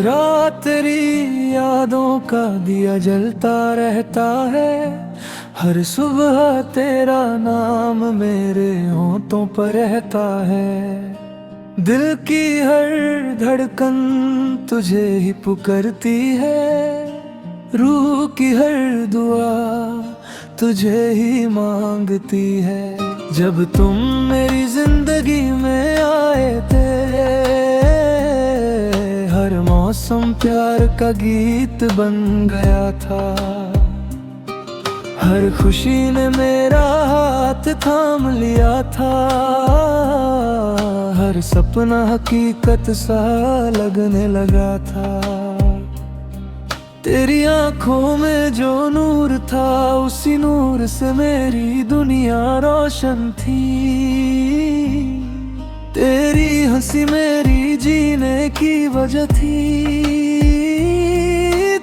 रात तेरी यादों का दिया जलता रहता है। हर सुबह तेरा नाम मेरे होंठों पर रहता है। दिल की हर धड़कन तुझे ही पुकारती है। रूह की हर दुआ तुझे ही मांगती है। जब तुम मेरी जिंदगी में आए थे, हर मौसम प्यार का गीत बन गया था। हर खुशी ने मेरा हाथ थाम लिया था। हर सपना हकीकत सा लगने लगा था। तेरी आंखों में जो नूर था, उसी नूर से मेरी दुनिया रोशन थी। तेरी हंसी मेरी जीने की वजह थी।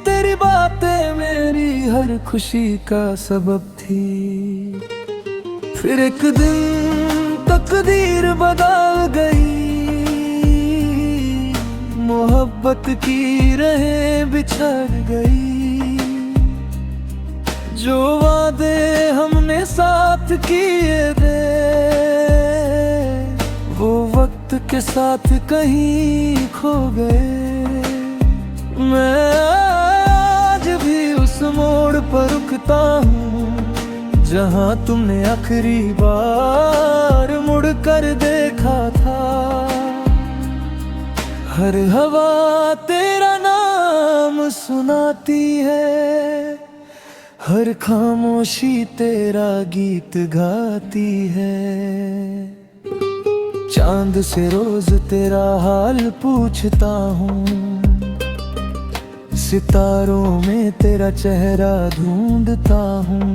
तेरी बातें मेरी हर खुशी का सबब थी। फिर एक दिन तकदीर बदल गई। मोहब्बत की राहें बिछड़ गई। जो वादे हमने साथ किए थे, वो वक्त के साथ कहीं खो गए। मैं आज भी उस मोड़ पर रुकता हूँ, जहाँ तुमने आखिरी बार मुड़ कर देखा था। हर हवा तेरा नाम सुनाती है। हर खामोशी तेरा गीत गाती है। चांद से रोज तेरा हाल पूछता हूँ। सितारों में तेरा चेहरा ढूंढता हूँ।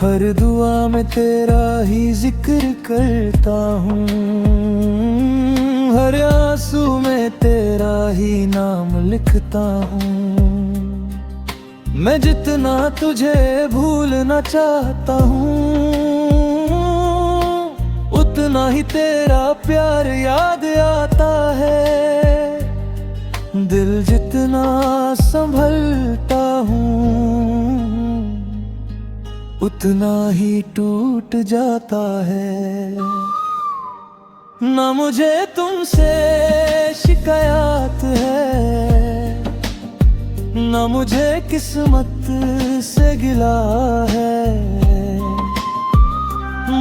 हर दुआ में तेरा ही जिक्र करता हूँ। हर आंसू में तेरा ही नाम लिखता हूँ। मैं जितना तुझे भूलना चाहता हूँ, उतना ही तेरा प्यार याद आता है। दिल जितना संभलता हूँ, उतना ही टूट जाता है। ना मुझे तुमसे शिकायत है, ना मुझे किस्मत से गिला है।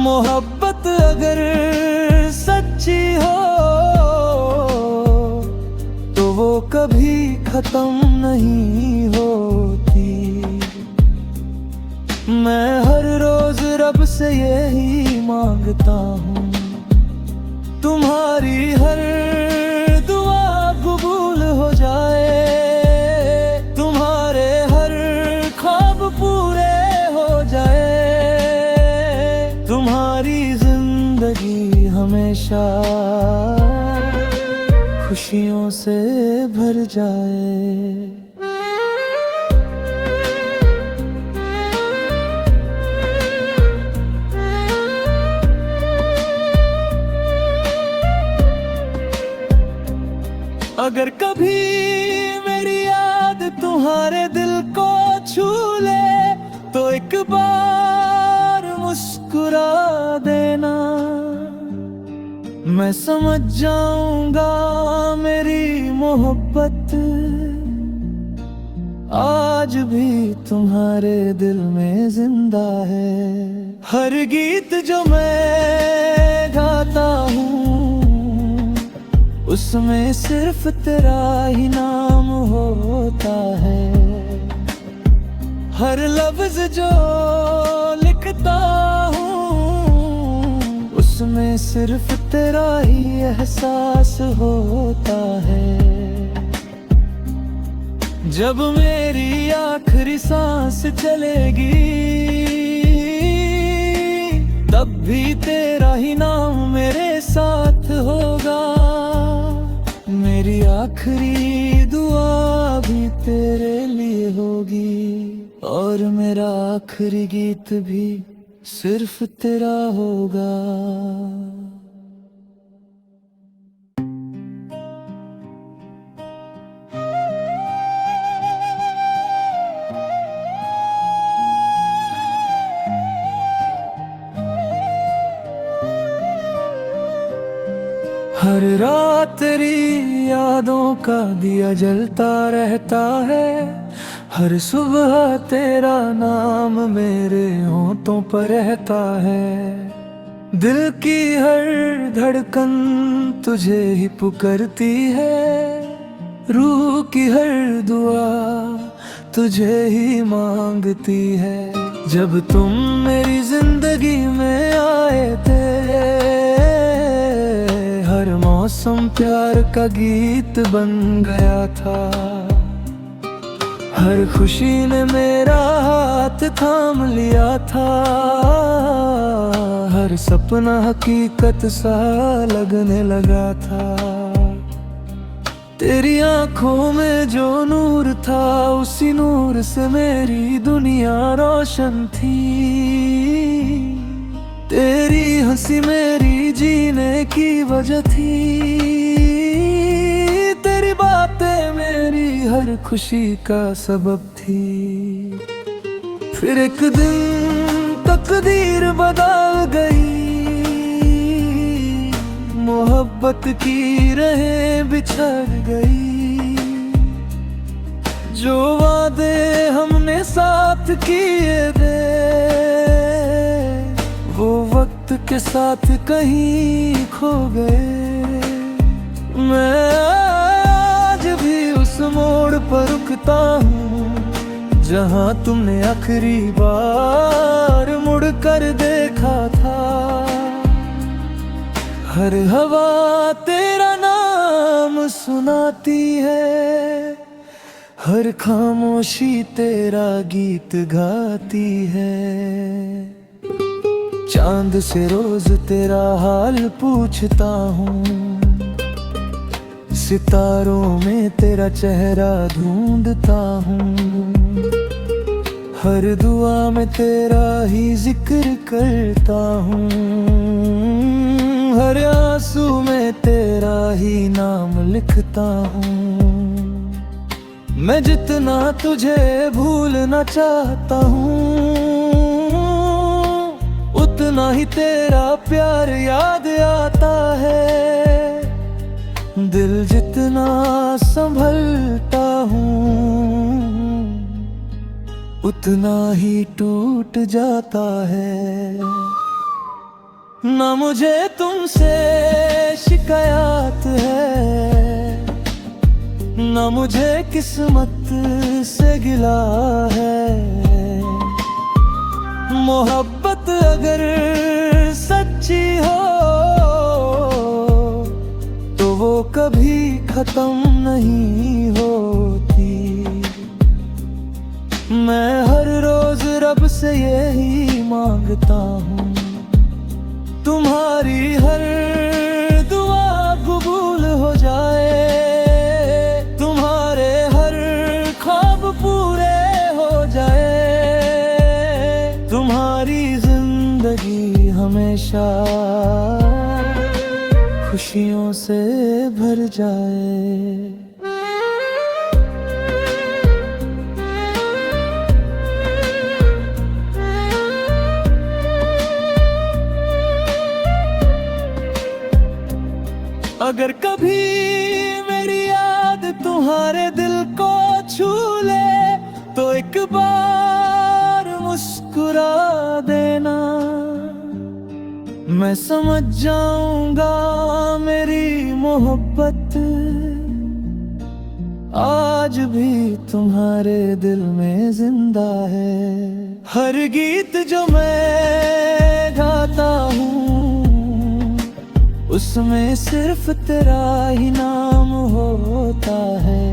मोहब्बत अगर सच्ची हो, तो वो कभी खत्म नहीं होती। मैं हर रोज रब से यही मांगता हूँ, तुम्हारी हर दुआ कबूल हो जाए। तुम्हारे हर ख्वाब पूरे हो जाए। तुम्हारी जिंदगी हमेशा खुशियों से भर जाए। अगर कभी मेरी याद तुम्हारे दिल को छू ले, तो एक बार मुस्कुरा देना। मैं समझ जाऊंगा मेरी मोहब्बत आज भी तुम्हारे दिल में जिंदा है। हर गीत जो मैं गाता हूँ, उसमें सिर्फ तेरा ही नाम होता है। हर लफ्ज जो लिखता हूँ, उसमें सिर्फ तेरा ही एहसास होता है। जब मेरी आखिरी सांस चलेगी, तब भी तेरा ही नाम मेरे साथ होगा। मेरी आखिरी दुआ भी तेरे लिए होगी, और मेरा आखिरी गीत भी सिर्फ तेरा होगा। हर रात तेरी यादों का दिया जलता रहता है, हर सुबह तेरा नाम मेरे होंठों पर रहता है। दिल की हर धड़कन तुझे ही पुकारती है, रूह की हर दुआ तुझे ही मांगती है। जब तुम मेरी जिंदगी में आए थे, हर मौसम प्यार का गीत बन गया था। हर खुशी ने मेरा हाथ थाम लिया था, हर सपना हकीकत सा लगने लगा था। तेरी आंखों में जो नूर था, उसी नूर से मेरी दुनिया रोशन थी। तेरी हंसी मेरी जीने की वजह थी, तेरी बातें मेरी हर खुशी का सबब थी। फिर एक दिन तकदीर बदल गई, मोहब्बत की राहें बिछड़ गई। जो वादे हमने साथ किए थे, वो वक्त के साथ कहीं खो गए। मैं आज भी उस मोड़ पर रुकता हूँ, जहाँ तुमने आखिरी बार मुड़ कर देखा था। हर हवा तेरा नाम सुनाती है, हर खामोशी तेरा गीत गाती है। चांद से रोज तेरा हाल पूछता हूँ, सितारों में तेरा चेहरा ढूंढता हूँ। हर दुआ में तेरा ही जिक्र करता हूँ, हर आंसू में तेरा ही नाम लिखता हूँ। मैं जितना तुझे भूलना चाहता हूँ, उतना ही तेरा प्यार याद आता है। दिल जितना संभलता हूँ, उतना ही टूट जाता है। ना मुझे तुमसे शिकायत है, ना मुझे किस्मत से गिला है। मोहब्बत अगर सच्ची हो, तो वो कभी खत्म नहीं होती। मैं हर रोज रब से यही मांगता हूँ, तुम्हारी हर दुआ कबूल हो जाए, तुम्हारे हर ख्वाब पूरे हो जाए, तुम्हारी जिंदगी हमेशा खुशियों से भर जाए। अगर कभी मेरी याद तुम्हारे दिल को छू ले, तो एक बार मुस्कुरा देना। मैं समझ जाऊंगा मेरी मोहब्बत आज भी तुम्हारे दिल में जिंदा है। हर गीत जो मैं गाता हूँ, उसमें सिर्फ तेरा ही नाम होता है।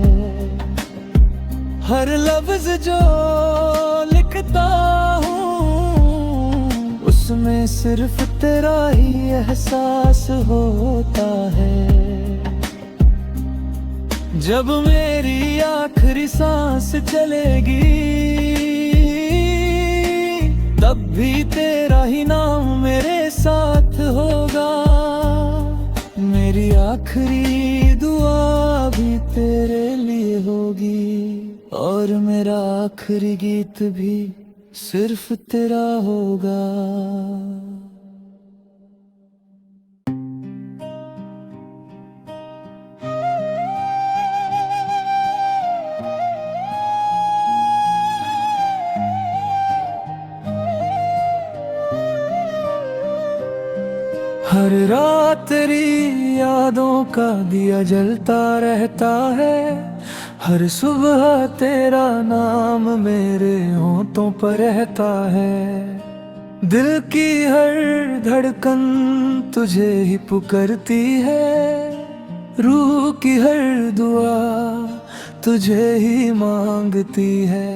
हर लफ्ज जो लिखता हूँ, उसमें सिर्फ तेरा ही एहसास होता है। जब मेरी आखिरी सांस चलेगी, तब भी तेरा ही नाम मेरे साथ होगा। मेरी आखिरी दुआ भी तेरे लिए होगी, और मेरा आखिरी गीत भी सिर्फ तेरा होगा। हर रात तेरी यादों का दिया जलता रहता है, हर सुबह तेरा नाम मेरे होठों पर रहता है। दिल की हर धड़कन तुझे ही पुकारती है, रूह की हर दुआ तुझे ही मांगती है।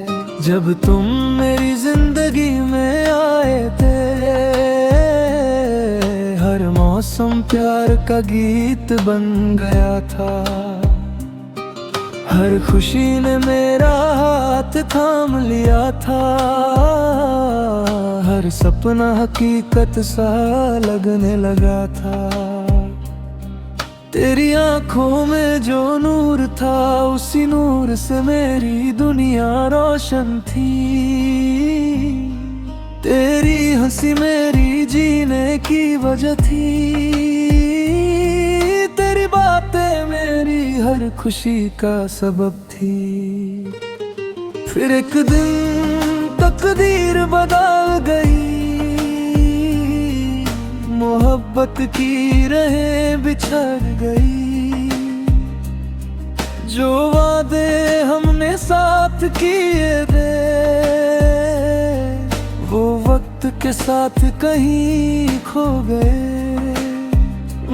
जब तुम मेरी जिंदगी में आए थे, हर मौसम प्यार का गीत बन गया था। हर खुशी ने मेरा हाथ थाम लिया था, हर सपना हकीकत सा लगने लगा था। तेरी आंखों में जो नूर था, उसी नूर से मेरी दुनिया रोशन थी। तेरी हंसी मेरी जीने की वजह थी, तेरी बातें मेरी हर खुशी का सबब थी। फिर एक दिन तकदीर बदल गई, मोहब्बत की राहें बिछड़ गई। जो वादे हमने साथ किए थे, वो वक्त के साथ कहीं खो गए।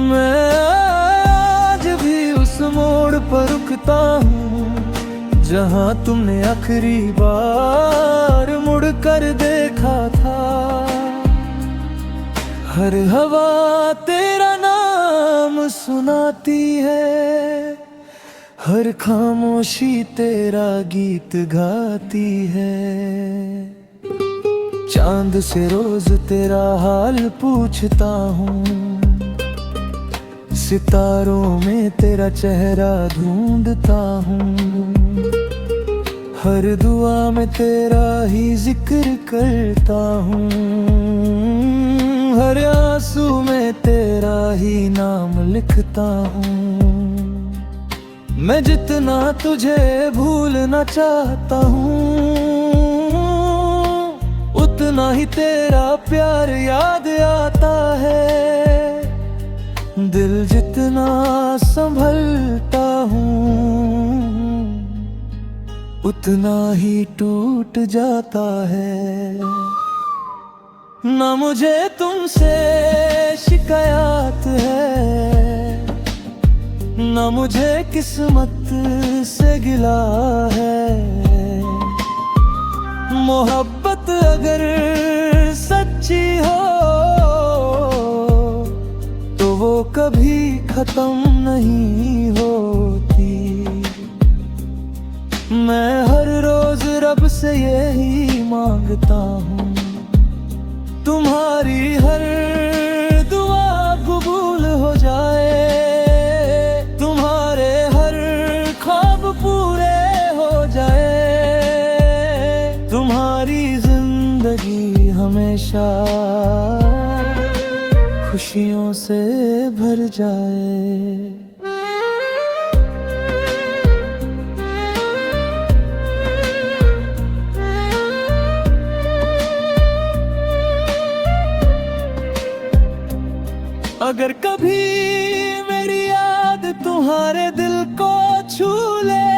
मैं आज भी उस मोड़ पर रुकता हूँ, जहाँ तुमने आखिरी बार मुड़ कर देखा था। हर हवा तेरा नाम सुनाती है, हर खामोशी तेरा गीत गाती है। चांद से रोज तेरा हाल पूछता हूँ, सितारों में तेरा चेहरा ढूंढता हूँ। हर दुआ में तेरा ही जिक्र करता हूँ, हर आंसू में तेरा ही नाम लिखता हूँ। मैं जितना तुझे भूलना चाहता हूँ, उतना ही तेरा प्यार याद आता है। दिल जितना संभलता हूँ, उतना ही टूट जाता है। ना मुझे तुमसे शिकायत है, ना मुझे किस्मत से गिला है। मोहब्बत अगर सच्ची हो, तो वो कभी खत्म नहीं होती। मैं हर रोज रब से यही मांगता हूँ, तुम्हारी हर दुआ कबूल हो जाए, तुम्हारे हर ख्वाब पूरे हो जाए, तुम्हारी जिंदगी हमेशा खुशियों से भर जाए। अगर कभी मेरी याद तुम्हारे दिल को छू ले,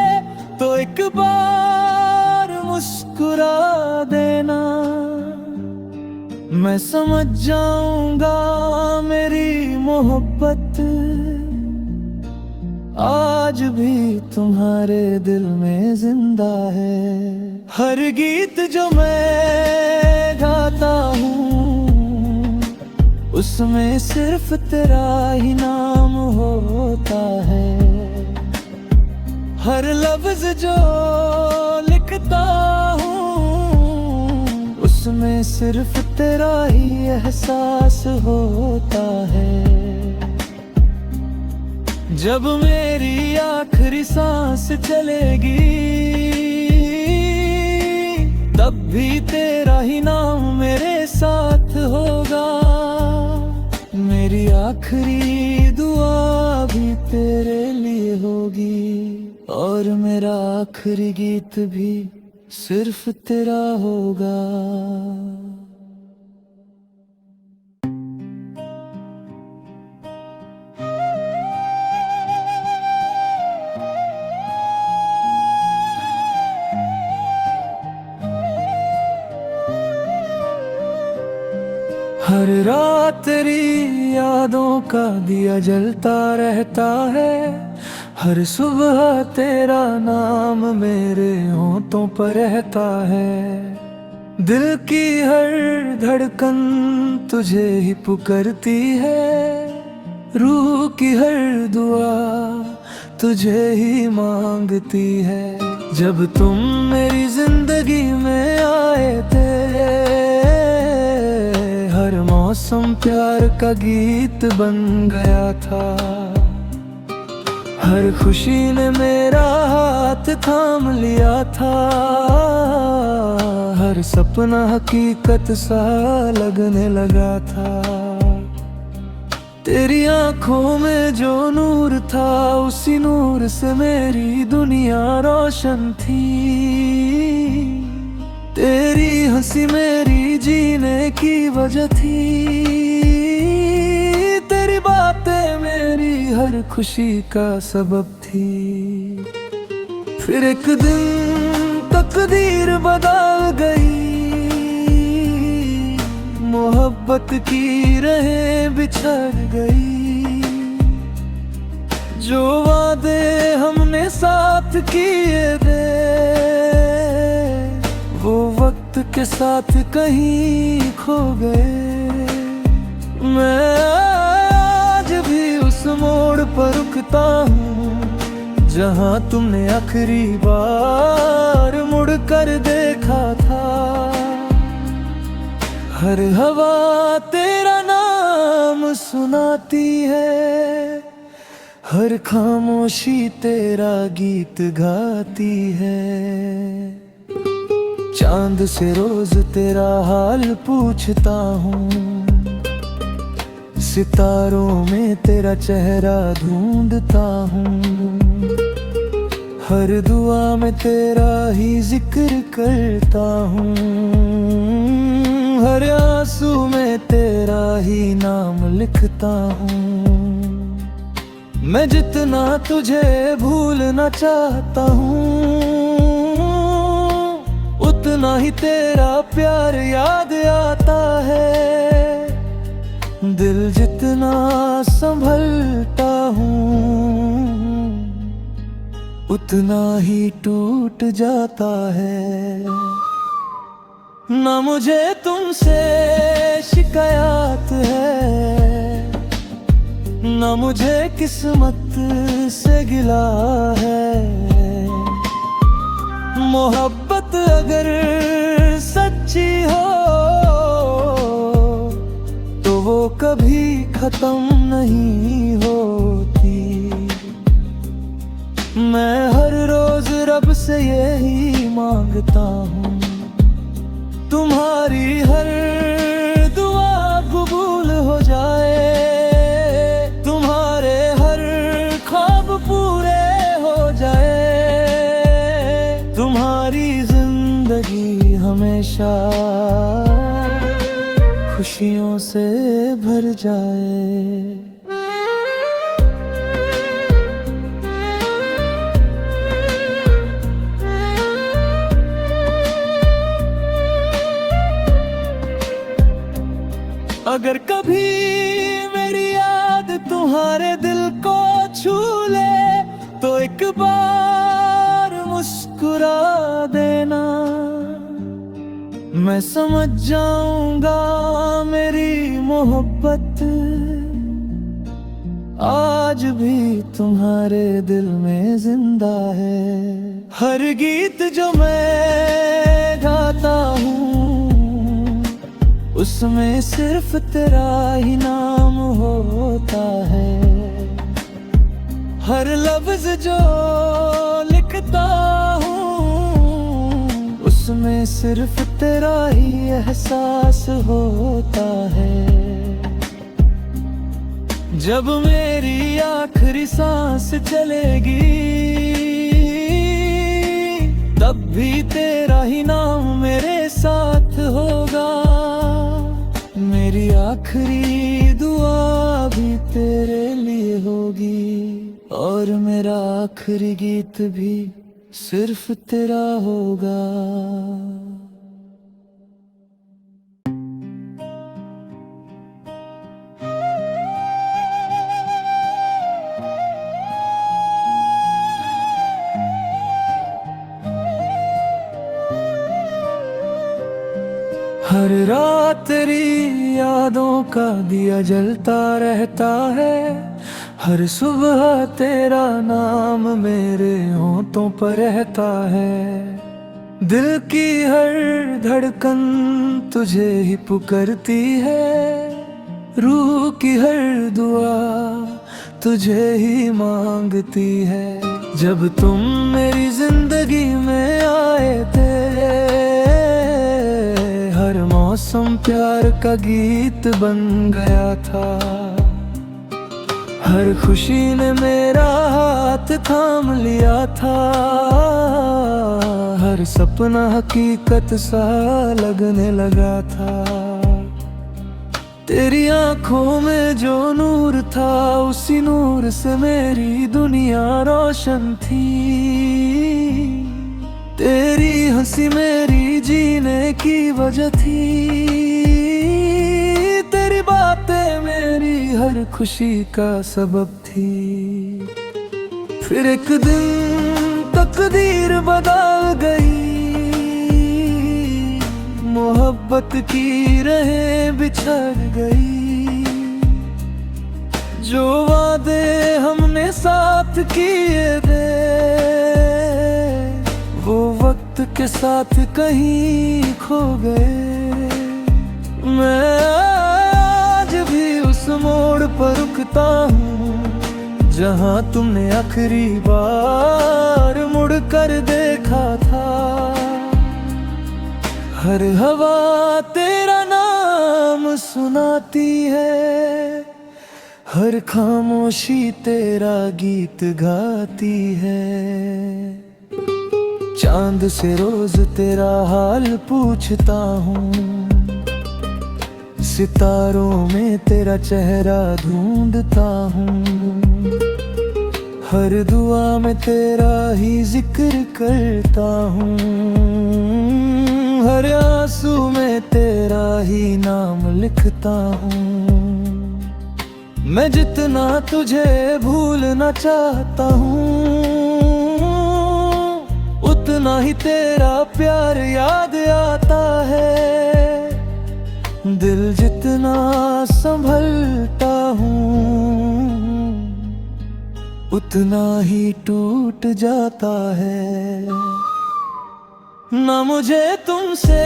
तो एक बार मुस्कुरा देना। मैं समझ जाऊंगा मेरी मोहब्बत आज भी तुम्हारे दिल में जिंदा है। हर गीत जो मैं गाता हूँ, उसमें सिर्फ तेरा ही नाम होता है। हर लफ्ज जो लिखता हूँ, उसमें सिर्फ तेरा ही एहसास होता है। जब मेरी आखिरी सांस चलेगी, तब भी तेरा ही नाम मेरे साथ होगा। मेरी आखिरी दुआ भी तेरे लिए होगी, और मेरा आखिरी गीत भी सिर्फ तेरा होगा। हर रात तेरी यादों का दिया जलता रहता है, हर सुबह तेरा नाम मेरे होठों पर रहता है। दिल की हर धड़कन तुझे ही पुकारती है, रूह की हर दुआ तुझे ही मांगती है। जब तुम मेरी जिंदगी में आए थे, हर मौसम प्यार का गीत बन गया था। हर खुशी ने मेरा हाथ थाम लिया था, हर सपना हकीकत सा लगने लगा था। तेरी आंखों में जो नूर था, उसी नूर से मेरी दुनिया रोशन थी। तेरी हंसी मेरी जीने की वजह थी, तेरी बातें मेरी हर खुशी का सबब थी। फिर एक दिन तकदीर बदल गई, मोहब्बत की राहें बिछड़ गई। जो वादे हमने साथ किए थे, वो वक्त के साथ कहीं खो गए। मैं आज भी उस मोड़ पर रुकता हूँ, जहाँ तुमने आखिरी बार मुड़कर देखा था। हर हवा तेरा नाम सुनाती है, हर खामोशी तेरा गीत गाती है। चांद से रोज तेरा हाल पूछता हूँ, सितारों में तेरा चेहरा ढूंढता हूँ। हर दुआ में तेरा ही जिक्र करता हूँ, हर आंसू में तेरा ही नाम लिखता हूँ। मैं जितना तुझे भूलना चाहता हूँ, उतना ही तेरा प्यार याद आता है। दिल जितना संभलता हूँ, उतना ही टूट जाता है। ना मुझे तुमसे शिकायत है, ना मुझे किस्मत से गिला है। मोहब्बत अगर सच्ची हो, तो वो कभी खत्म नहीं होती। मैं हर रोज रब से यही मांगता हूँ, तुम्हारी हर दुआ कबूल हो जाए, तुम्हारे हर ख्वाब पूरे हो जाए, तुम्हारी जिंदगी हमेशा खुशियों से भर जाए। अगर कभी मेरी याद तुम्हारे दिल को छू ले, तो एक बार मुस्कुरा देना। मैं समझ जाऊंगा मेरी मोहब्बत आज भी तुम्हारे दिल में जिंदा है। हर गीत जो मैं गाता हूँ, उसमें सिर्फ तेरा ही नाम होता है। हर लफ्ज जो लिखता हूँ, उसमें सिर्फ तेरा ही एहसास होता है। जब मेरी आखिरी सांस चलेगी, तब भी तेरा ही नाम मेरे साथ होगा। मेरी आखिरी दुआ भी तेरे लिए होगी, और मेरा आखिरी गीत भी सिर्फ तेरा होगा। हर रात तेरी यादों का दिया जलता रहता है, हर सुबह तेरा नाम मेरे होठों पर रहता है। दिल की हर धड़कन तुझे ही पुकारती है, रूह की हर दुआ तुझे ही मांगती है। जब तुम मेरी जिंदगी में आए थे, हर मौसम प्यार का गीत बन गया था। हर खुशी ने मेरा हाथ थाम लिया था, हर सपना हकीकत सा लगने लगा था। तेरी आंखों में जो नूर था, उसी नूर से मेरी दुनिया रोशन थी। तेरी हंसी मेरी जीने की वजह थी, तेरी बातें मेरी हर खुशी का सबब थी। फिर एक दिन तकदीर बदल गई, मोहब्बत की राहें बिछड़ गई। जो वादे हमने साथ किए थे, वो वक्त के साथ कहीं खो गए। मैं आज भी उस मोड़ पर रुकता हूँ, जहाँ तुमने आखिरी बार मुड़ कर देखा था। हर हवा तेरा नाम सुनाती है, हर खामोशी तेरा गीत गाती है। चांद से रोज तेरा हाल पूछता हूँ, सितारों में तेरा चेहरा ढूंढता हूँ। हर दुआ में तेरा ही जिक्र करता हूँ, हर आंसू में तेरा ही नाम लिखता हूँ। मैं जितना तुझे भूलना चाहता हूँ, उतना ही तेरा प्यार याद आता है। दिल जितना संभलता हूँ, उतना ही टूट जाता है। ना मुझे तुमसे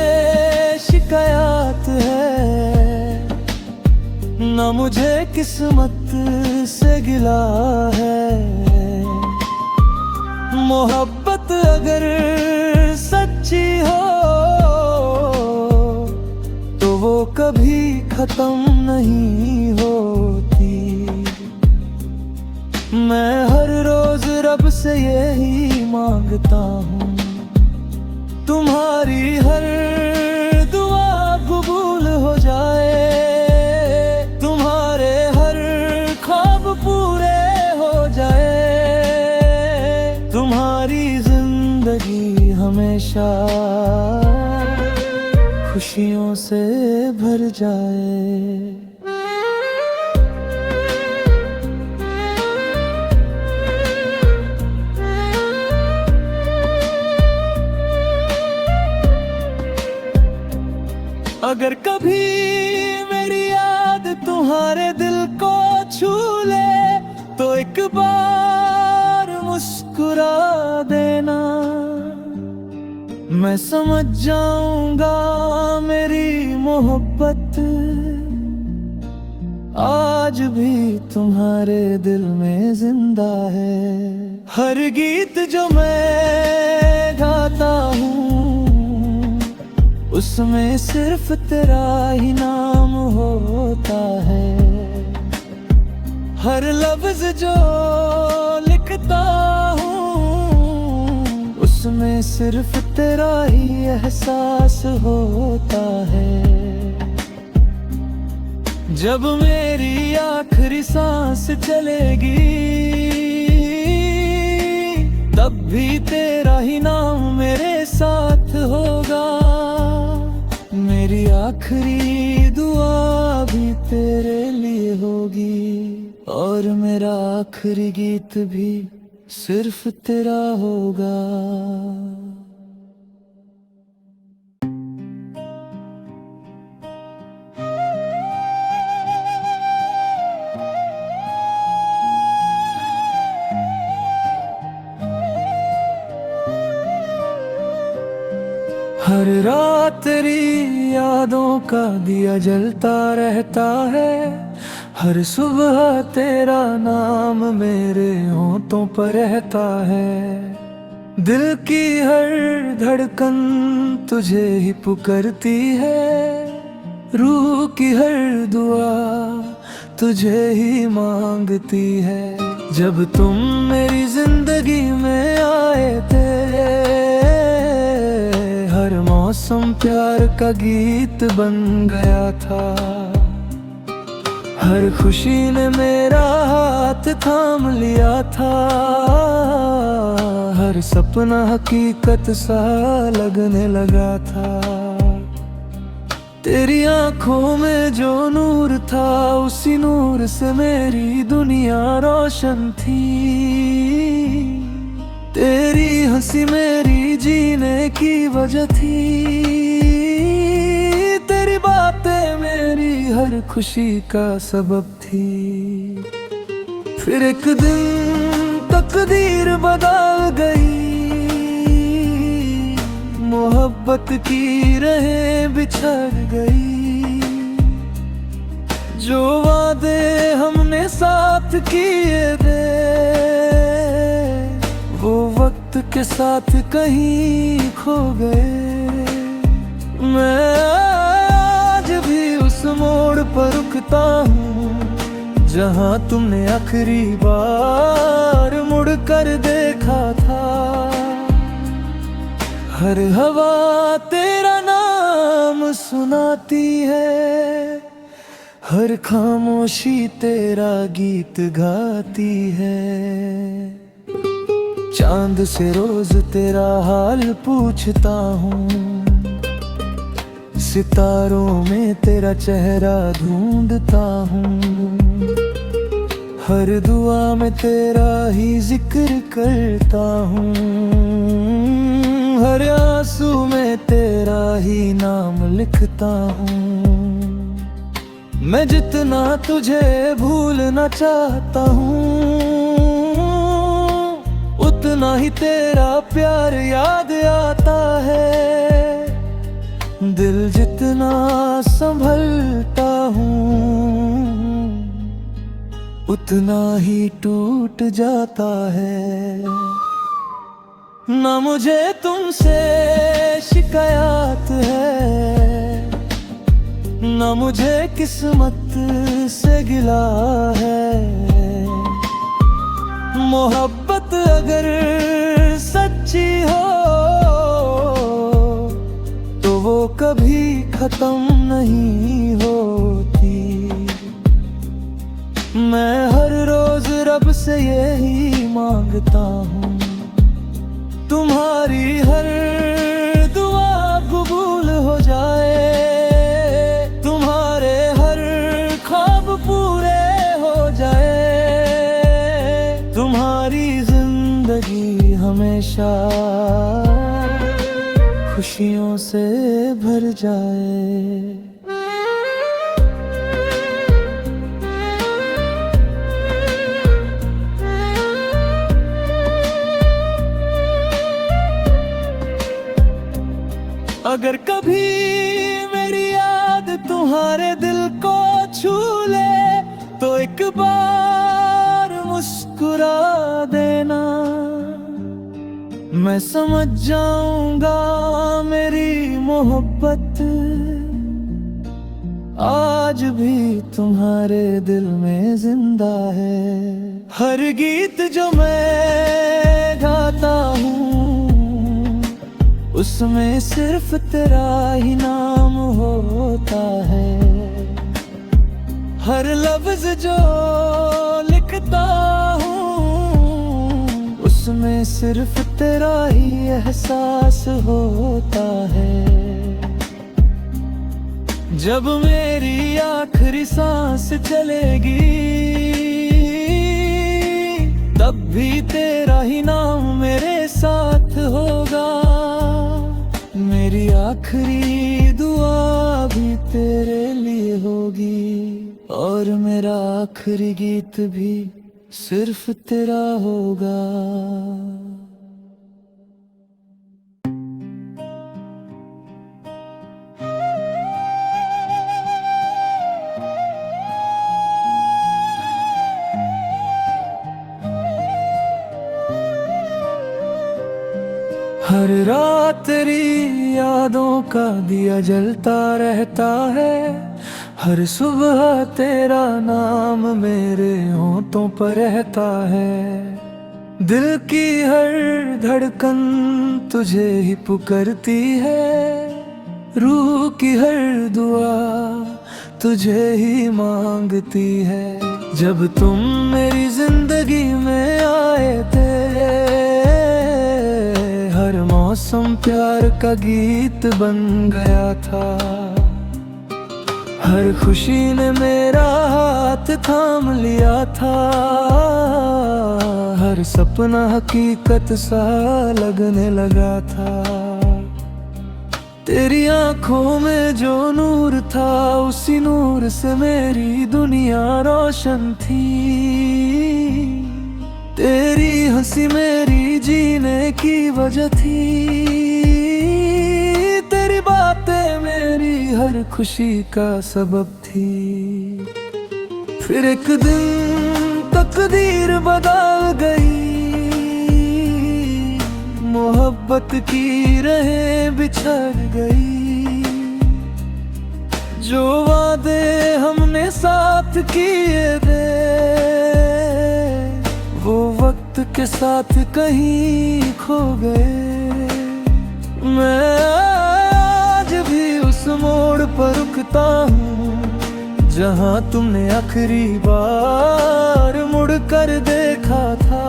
शिकायत है, ना मुझे किस्मत से गिला है। मोहब्बत अगर सच्ची हो, तो वो कभी खत्म नहीं होती। मैं हर रोज रब से यही मांगता हूँ, तुम्हारी हर दुआ कबूल हो जाए, तुम्हारे हर ख्वाब पूरे हो जाए, तुम्हारी जिंदगी हमेशा खुशियों से भर जाए। अगर कभी मेरी याद तुम्हारे दिल को छू ले, तो एक बार मुस्कुरा देना। मैं समझ जाऊंगा मेरी मोहब्बत आज भी तुम्हारे दिल में जिंदा है। हर गीत जो मैं गाता हूँ, उसमें सिर्फ तेरा ही नाम होता है। हर लफ्ज जो लिखता हूँ, उसमें सिर्फ तेरा ही एहसास होता है। जब मेरी आखिरी सांस चलेगी, तब भी तेरा ही नाम मेरे साथ होगा। मेरी आखिरी दुआ भी तेरे लिए होगी, और मेरा आखिरी गीत भी सिर्फ तेरा होगा। हर रात तेरी यादों का दिया जलता रहता है, हर सुबह तेरा नाम मेरे होंठों पर रहता है। दिल की हर धड़कन तुझे ही पुकारती है, रूह की हर दुआ तुझे ही मांगती है। जब तुम मेरी जिंदगी में आए थे, हर मौसम प्यार का गीत बन गया था। हर खुशी ने मेरा हाथ थाम लिया था, हर सपना हकीकत सा लगने लगा था। तेरी आंखों में जो नूर था, उसी नूर से मेरी दुनिया रोशन थी। तेरी हंसी मेरी जीने की वजह थी, तेरी बातें मेरी हर खुशी का सबब थी। फिर एक दिन तकदीर बदल गई, मोहब्बत की राहें बिछड़ गई। जो वादे हमने साथ किए थे, वो वक्त के साथ कहीं खो गए। मैं आज भी उस मोड़ पर रुकता हूँ, जहाँ तुमने आखिरी बार मुड़ कर देखा था। हर हवा तेरा नाम सुनाती है, हर खामोशी तेरा गीत गाती है। चांद से रोज तेरा हाल पूछता हूँ, सितारों में तेरा चेहरा ढूंढता हूँ। हर दुआ में तेरा ही जिक्र करता हूँ, हर आंसू में तेरा ही नाम लिखता हूँ। मैं जितना तुझे भूलना चाहता हूँ, उतना ही तेरा प्यार याद आता है। दिल जितना संभलता हूँ, उतना ही टूट जाता है। ना मुझे तुमसे शिकायत है, ना मुझे किस्मत से गिला है। मोहब्बत अगर सच्ची हो, तो वो कभी खत्म नहीं होती। मैं हर रोज रब से यही मांगता हूँ, तुम्हारी हर दुआ कबूल हो जाए, तुम्हारे हर ख्वाब पूरे हो जाए, तुम्हारी जिंदगी हमेशा खुशियों से भर जाए। अगर कभी मेरी याद तुम्हारे दिल को छू ले, तो एक बार मुस्कुरा देना। मैं समझ जाऊंगा मेरी मोहब्बत आज भी तुम्हारे दिल में जिंदा है। हर गीत जो मैं गाता हूँ, उसमें सिर्फ तेरा ही नाम होता है। हर लफ्ज जो लिखता हूँ, उसमें सिर्फ तेरा ही एहसास होता है। जब मेरी आखिरी सांस चलेगी, तब भी तेरा ही नाम मेरे साथ होगा। मेरी आखिरी दुआ भी तेरे लिए होगी, और मेरा आखिरी गीत भी सिर्फ तेरा होगा। हर रात तेरी यादों का दिया जलता रहता है, हर सुबह तेरा नाम मेरे होठों पर रहता है। दिल की हर धड़कन तुझे ही पुकारती है, रूह की हर दुआ तुझे ही मांगती है। जब तुम मेरी जिंदगी में आए थे, हर मौसम प्यार का गीत बन गया था। हर खुशी ने मेरा हाथ थाम लिया था, हर सपना हकीकत सा लगने लगा था। तेरी आंखों में जो नूर था, उसी नूर से मेरी दुनिया रोशन थी। तेरी हंसी मेरी जीने की वजह थी, तेरी बातें मेरी हर खुशी का सबब थी। फिर एक दिन तकदीर बदल गई, मोहब्बत की राहें बिछड़ गई। जो वादे हमने साथ किए थे, वो वक्त के साथ कहीं खो गए। मैं आज भी उस मोड़ पर रुकता हूँ, जहाँ तुमने आखिरी बार मुड़ कर देखा था।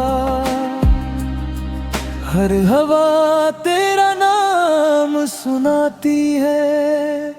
हर हवा तेरा नाम सुनाती है,